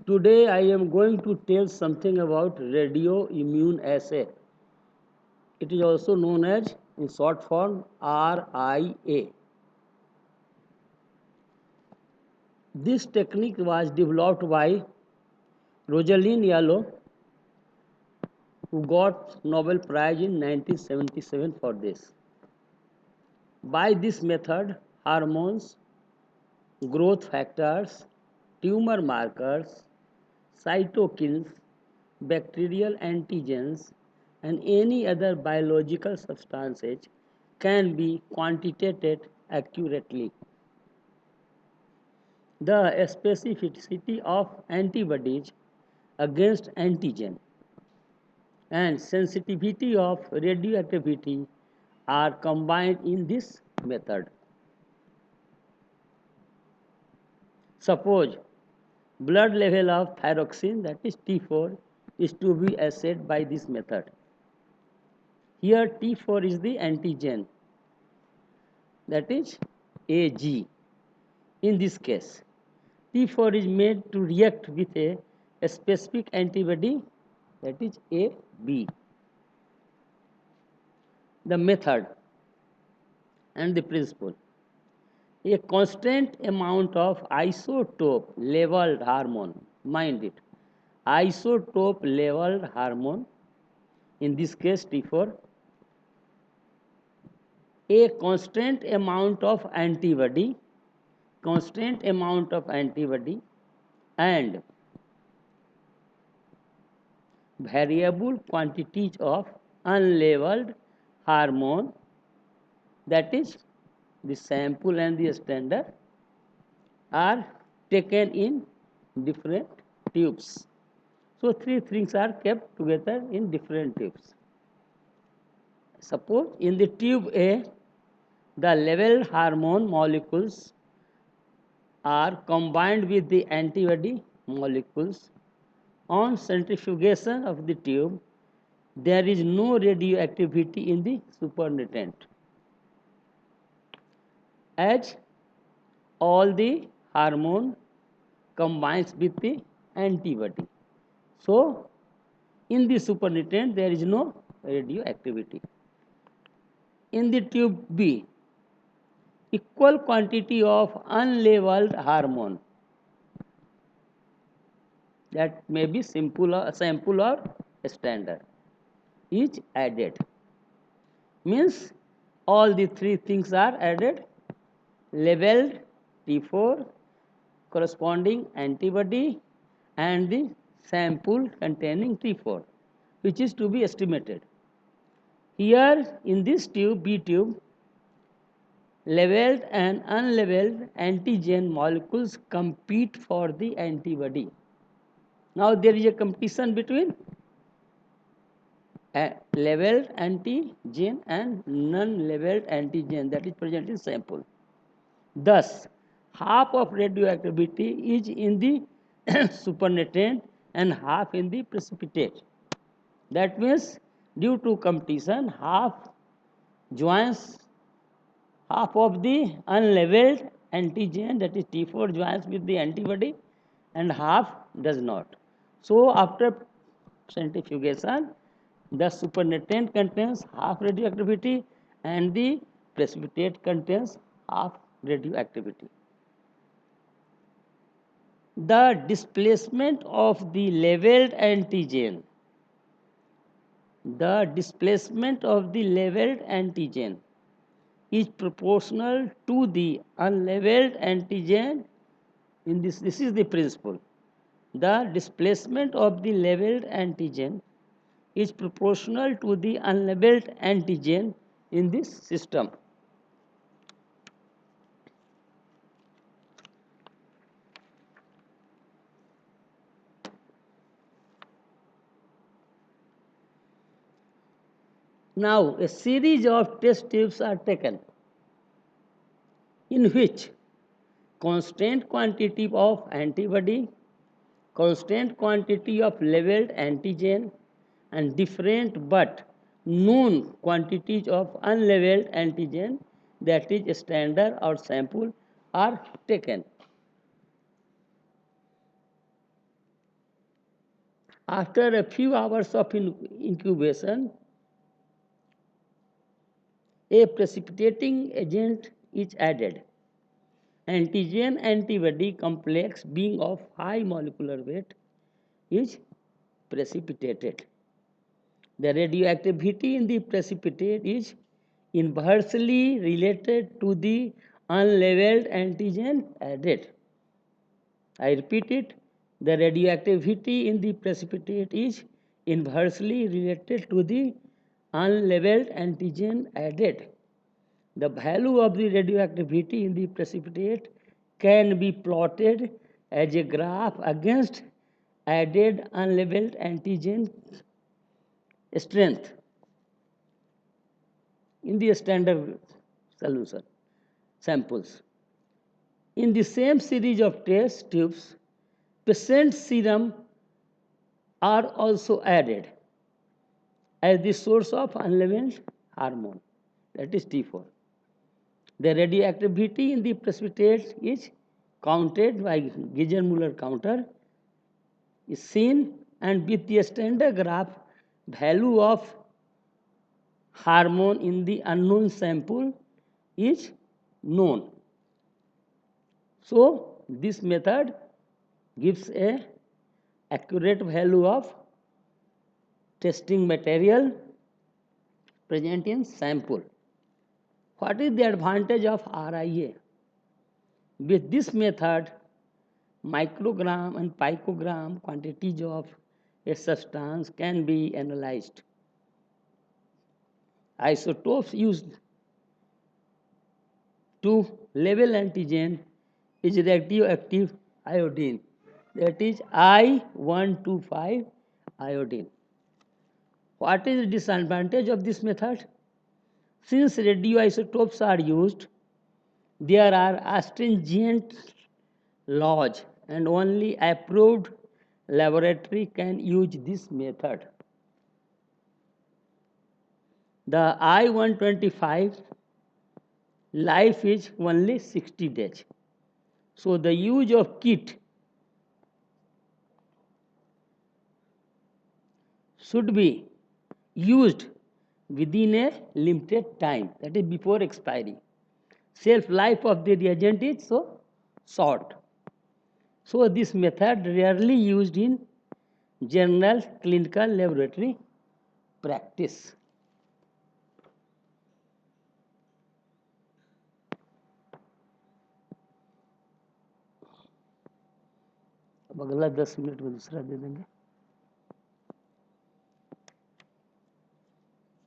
Today I am going to tell something about radioimmune assay. It is also known as, in short form, RIA. This technique was developed by Rosalind Yalow, who got Nobel Prize in 1977 for this. By this method, hormones, growth factors, tumor markers, cytokines, bacterial antigens, and any other biological substances can be quantitated accurately. The specificity of antibodies against antigen and sensitivity of radioactivity are combined in this method. Suppose blood level of thyroxine, that is T4, is to be assayed by this method. Here T4 is the antigen, that is Ag. In this case, T4 is made to react with a specific antibody, that is AB. The method and the principle. A constant amount of isotope leveled hormone, mind it, isotope leveled hormone, in this case T4, a constant amount of antibody and variable quantities of unleveled hormone, that is the sample and the standard, are taken in different tubes. So three things are kept together in different tubes. Suppose in the tube A, the level hormone molecules are combined with the antibody molecules. On centrifugation of the tube, there is no radioactivity in the supernatant, as all the hormone combines with the antibody. So, in the supernatant, there is no radioactivity. In the tube B, equal quantity of unleveled hormone, that may be sample or standard, is added. Means all the three things are added: leveled T4, corresponding antibody, and the sample containing T4, which is to be estimated. Here in this tube, B tube, leveled and unleveled antigen molecules compete for the antibody. Now there is a competition between leveled antigen and non-leveled antigen that is present in sample. Thus, half of radioactivity is in the supernatant and half in the precipitate. That means due to competition, joins half of the unleveled antigen, that is T4, joins with the antibody and half does not. So after centrifugation, the supernatant contains half radioactivity and the precipitate contains half radioactivity. The displacement of the leveled antigen, is proportional to the unleveled antigen. In this is the principle. The displacement of the leveled antigen is proportional to the unleveled antigen in this system. Now, a series of test tubes are taken in which constant quantity of antibody, constant quantity of leveled antigen, and different but known quantities of unleveled antigen, that is standard or sample, are taken. After a few hours of incubation, a precipitating agent is added. Antigen antibody complex being of high molecular weight is precipitated. The radioactivity in the precipitate is inversely related to the unlabeled antigen added. I repeat it, the radioactivity in the precipitate is inversely related to the unlabeled antigen added. The value of the radioactivity in the precipitate can be plotted as a graph against added unlabeled antigen strength in the standard solution samples. In the same series of test tubes, patient serum are also added as the source of unlabeled hormone, that is T4. The radioactivity in the precipitate is counted by Giger-Muller counter is seen, and with the standard graph, value of hormone in the unknown sample is known. So this method gives a accurate value of testing material present in sample. What is the advantage of RIA? With this method, microgram and picogram quantities of a substance can be analyzed. Isotopes used to label antigen is radioactive iodine, that is I-125 iodine. What is the disadvantage of this method? Since radioisotopes are used, there are stringent laws and only approved laboratory can use this method. The I-125 life is only 60 days. So the use of kit should be used within a limited time, that is before expiry. Shelf life of the reagent is so short. So this method rarely used in general clinical laboratory practice. अब अगला 10 minute में दूसरा दे देंगे.